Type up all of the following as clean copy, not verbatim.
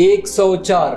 104,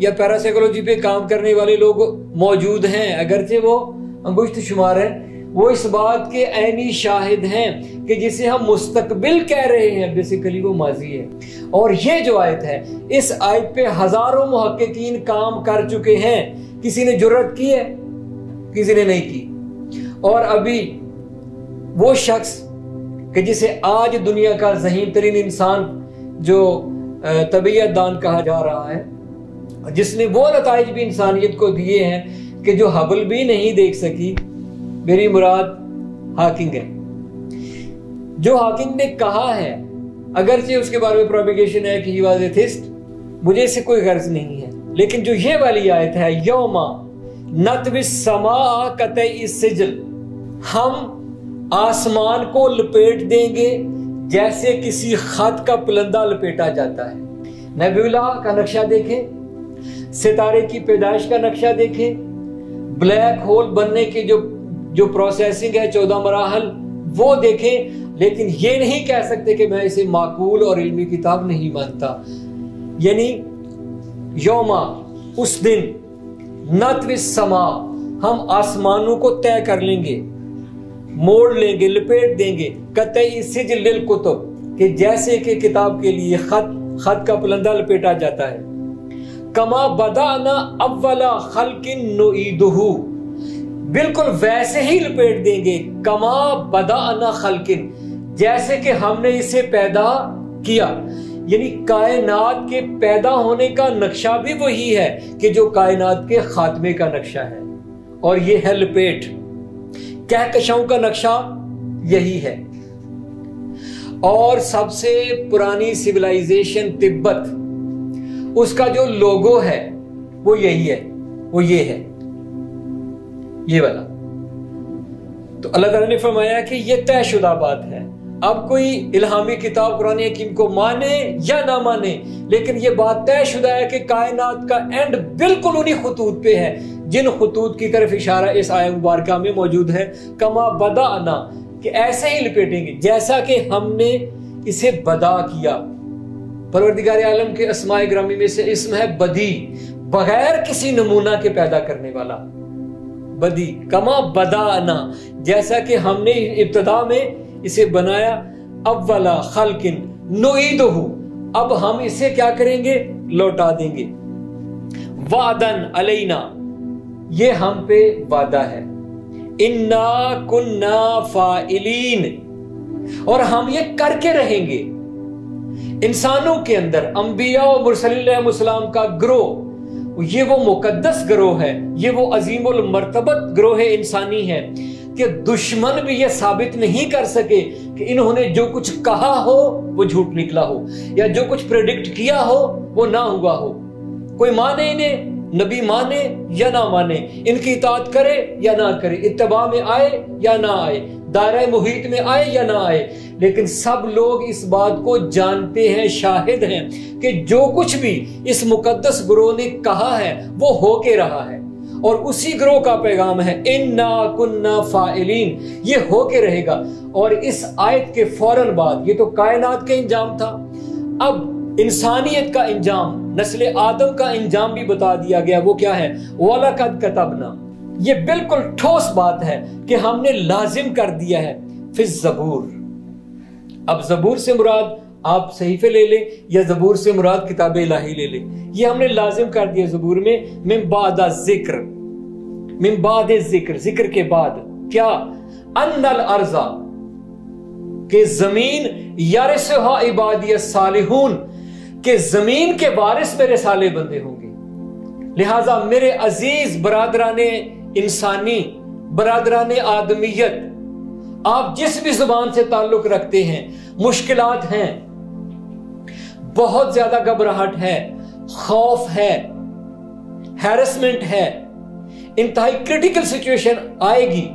یا پیراسائیکولوجی پہ کام کرنے والے لوگ موجود ہیں، اگرچہ وہ انگشت شمار ہیں، وہ اس بات کے عینی شاہد ہیں کہ جسے ہم مستقبل کہہ رہے ہیں بیسیکلی وہ ماضی ہے۔ اور یہ جو آیت ہے، اس آیت پہ ہزاروں محققین کام کر چکے ہیں، کسی نے جرات کی ہے، کسی نے نہیں کی۔ اور ابھی وہ شخص کہ جسے آج دنیا کا ذہین ترین انسان جو طبیعت دان کہا جا رہا ہے، جس نے وہ نتائج بھی انسانیت کو دیے ہیں کہ جو ہبل بھی نہیں دیکھ سکی، میری مراد ہاکنگ ہے۔ جو ہاکنگ نے کہا ہے، اگرچہ اس کے بارے میں پروپیگیشن ہے کہ ہی واز ایتھسٹ، مجھے اس سے کوئی غرض نہیں ہے، لیکن جو یہ والی آیت ہے، یوما نطوی السماء کطی السجل، ہم آسمان کو لپیٹ دیں گے جیسے کسی خط کا پلندہ لپیٹا جاتا ہے۔ نیبیولا کا نقشہ دیکھیں، ستارے کی پیدائش کا نقشہ دیکھیں، بلیک ہول بننے کی جو پروسیسنگ ہے 14 مراحل وہ دیکھیں، لیکن یہ نہیں کہہ سکتے کہ میں اسے معقول اور علمی کتاب نہیں مانتا۔ یعنی یوما، اس دن، نطوی السماء، ہم آسمانوں کو طے کر لیں گے، موڑ لیں گے، لپیٹ دیں گے، قطعی سجل للکتب، کہ جیسے کہ کتاب کے لیے خط کا پلندہ لپیٹا جاتا ہے۔ کما بدانا اول خلق نعیدہ، بالکل ویسے ہی لپیٹ دیں گے، کما بدانا خلق، جیسے کہ ہم نے اسے پیدا کیا۔ یعنی کائنات کے پیدا ہونے کا نقشہ بھی وہی ہے کہ جو کائنات کے خاتمے کا نقشہ ہے، اور یہ ہے لپیٹ۔ کہکشاؤں کا نقشہ یہی ہے۔ اور سب سے پرانی سویلائزیشن تبت، اس کا جو لوگو ہے وہ یہی ہے، وہ یہ ہے، یہ والا۔ تو اللہ تعالیٰ نے فرمایا کہ یہ طے شدہ بات ہے۔ اب کوئی الہامی کتاب قرآن حکیم کو مانے یا نہ مانے، لیکن یہ بات طے شدہ ہے کہ کائنات کا اینڈ بالکل انہی خطوط پہ ہے جن خطوط کی طرف اشارہ اس آیت مبارکہ میں موجود ہے۔ کما بدانا، کہ ایسے ہی لپیٹیں گے جیسا کہ ہم نے اسے بدا کیا۔ پروردگار عالم کے اسماء گرامی میں سے اسم ہے بدی، بغیر کسی نمونہ کے پیدا کرنے والا، بدی۔ کما بدانا، جیسا کہ ہم نے ابتدا میں اسے بنایا، اولا خلق نعیدہ، اب ہم اسے کیا کریں گے؟ لوٹا دیں گے۔ وعدن علینا، یہ ہم پہ وعدہ ہے۔ انا کننا فاعلین، اور ہم یہ کر کے رہیں گے۔ انسانوں کے اندر انبیاء و مرسلین علیہ السلام کا گروہ، یہ وہ مقدس گروہ ہے، یہ وہ عظیم المرتبت گروہ انسانی ہے کہ دشمن بھی یہ ثابت نہیں کر سکے کہ انہوں نے جو کچھ کہا ہو وہ جھوٹ نکلا ہو، یا جو کچھ پریڈکٹ کیا ہو وہ نہ ہوا ہو۔ کوئی مانے انہیں، نبی مانے یا نہ مانے، ان کی اطاعت کرے یا نہ کرے، اتباع میں آئے یا نہ آئے، دائرہ محیط میں آئے یا نہ آئے، لیکن سب لوگ اس بات کو جانتے ہیں، شاہد ہیں کہ جو کچھ بھی اس مقدس گروہ نے کہا ہے وہ ہو کے رہا ہے، اور اسی گروہ کا پیغام ہے انا کننا فاعلین، یہ ہو کے رہے گا۔ اور اس آیت کے فوراً بعد، یہ تو کائنات کا انجام تھا، اب انسانیت کا انجام، نسل آدم کا انجام بھی بتا دیا گیا۔ وہ کیا ہے؟ وَلَقَدْ كَتَبْنَا، یہ بالکل ٹھوس بات ہے کہ ہم نے لازم کر دیا ہے فی الزبور۔ اب زبور سے مراد آپ صحیفے لے لیں یا زبور سے مراد کتاب الہی لے لیں، یہ ہم نے لازم کر دیا زبور میں، من بعد الذکر، من بعد الذکر، ذکر کے بعد کیا؟ ان الارض، کہ زمین، یرثھا عبادی الصالحون، کہ زمین کے وارث میرے صالح بندے ہوں گے۔ لہٰذا میرے عزیز برادران انسانی، برادران آدمیت، آپ جس بھی زبان سے تعلق رکھتے ہیں، مشکلات ہیں، بہت زیادہ گھبراہٹ ہے، خوف ہے، ہیرسمنٹ ہے، انتہائی کریٹیکل سچویشن آئے گی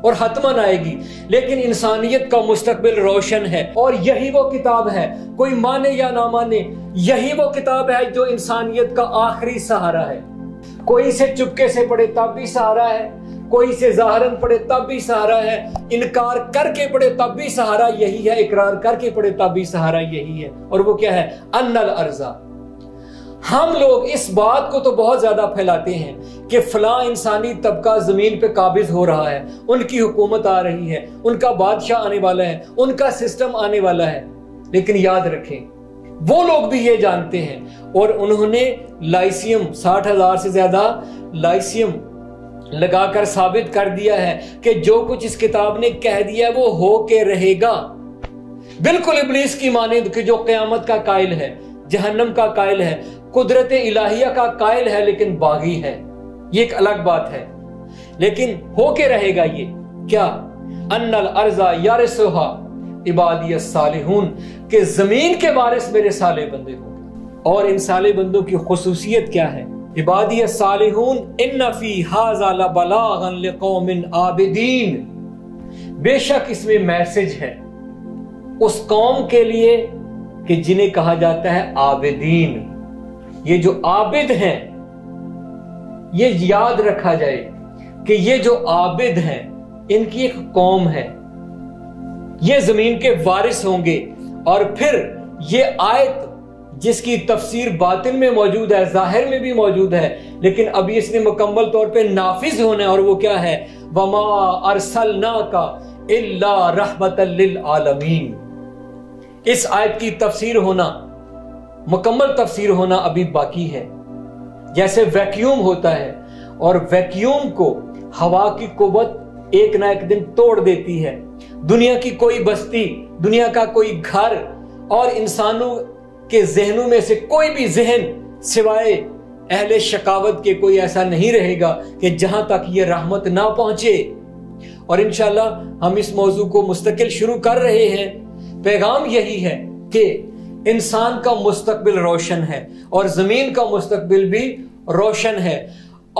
اور حتماً آئے گی، لیکن انسانیت کا مستقبل روشن ہے، اور یہی وہ کتاب ہے، کوئی مانے یا نہ مانے، یہی وہ کتاب ہے جو انسانیت کا آخری سہارا ہے۔ کوئی اسے چپکے سے پڑھے تب بھی سہارا ہے، کوئی اسے ظاہراً پڑھے تب بھی سہارا ہے، انکار کر کے پڑھے تب بھی سہارا یہی ہے، اقرار کر کے پڑھے تب بھی سہارا یہی ہے۔ اور وہ کیا ہے؟ ان الارض، ہم لوگ اس بات کو تو بہت زیادہ پھیلاتے ہیں کہ فلاں انسانی طبقہ زمین پہ قابض ہو رہا ہے، ان کی حکومت آ رہی ہے، ان کا بادشاہ آنے والا ہے، ان کا سسٹم آنے والا ہے، لیکن یاد رکھیں وہ لوگ بھی یہ جانتے ہیں، اور انہوں نے لائسیم 60,000 سے زیادہ لائسیم لگا کر ثابت کر دیا ہے کہ جو کچھ اس کتاب نے کہہ دیا ہے وہ ہو کے رہے گا، بالکل ابلیس کی مانند کہ جو قیامت کا قائل ہے، جہنم کا قائل ہے، قدرت الہیہ کا قائل ہے، لیکن باغی ہے، یہ ایک الگ بات ہے، لیکن ہو کے رہے گا یہ کیا؟ ان الارض یرثھا عبادی الصالحون، کہ زمین کے وارث میرے صالح بندے ہوں گے۔ اور ان صالح بندوں کی خصوصیت کیا ہے؟ عبادی الصالحون ان فی ھذا لبلاغا لقوم عابدین، بے شک اس میں میسج ہے اس قوم کے لیے کہ جنہیں کہا جاتا ہے عابدین۔ یہ جو عابد ہیں، یہ یاد رکھا جائے کہ یہ جو عابد ہیں ان کی ایک قوم ہے، یہ زمین کے وارث ہوں گے۔ اور پھر یہ آیت جس کی تفسیر باطن میں موجود ہے، ظاہر میں بھی موجود ہے، لیکن ابھی اس نے مکمل طور پہ نافذ ہونا ہے، اور وہ کیا ہے؟ وَمَا أَرْسَلْنَاكَ إِلَّا رَحْمَةً لِّلْعَالَمِينَ۔ اس آیت کی تفسیر ہونا، مکمل تفسیر ہونا ابھی باقی ہے۔ جیسے ویکیوم ہوتا ہے اور ویکیوم کو ہوا کی قوت ایک نہ ایک دن توڑ دیتی ہے، دنیا کی کوئی بستی، دنیا کا کوئی گھر اور انسانوں کے ذہنوں میں سے کوئی بھی ذہن سوائے اہل شقاوت کے کوئی ایسا نہیں رہے گا کہ جہاں تک یہ رحمت نہ پہنچے۔ اور انشاءاللہ ہم اس موضوع کو مستقل شروع کر رہے ہیں۔ پیغام یہی ہے کہ انسان کا مستقبل روشن ہے اور زمین کا مستقبل بھی روشن ہے،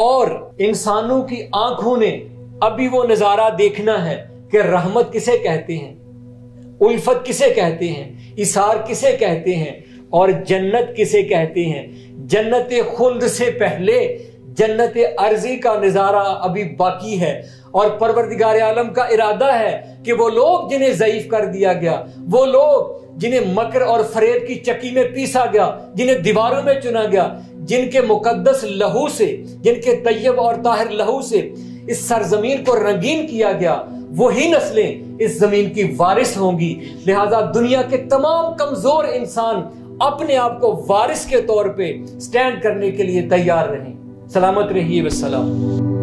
اور انسانوں کی آنکھوں نے ابھی وہ نظارہ دیکھنا ہے کہ رحمت کسے کہتے ہیں، الفت کسے کہتے ہیں، اثار کسے کہتے ہیں، اور جنت کسے کہتے ہیں۔ جنت خلد سے پہلے جنت عرضی کا نظارہ ابھی باقی ہے، اور پروردگار عالم کا ارادہ ہے کہ وہ لوگ جنہیں ضعیف کر دیا گیا، وہ لوگ جنہیں مکر اور فریب کی چکی میں پیسا گیا، جنہیں دیواروں میں چنا گیا، جن کے مقدس لہو سے، جن کے طیب اور طاہر لہو سے اس سرزمین کو رنگین کیا گیا، وہی نسلیں اس زمین کی وارث ہوں گی۔ لہذا دنیا کے تمام کمزور انسان اپنے آپ کو وارث کے طور پہ سٹینڈ کرنے کے لیے تیار رہیں۔ سلامت رہیے، والسلام۔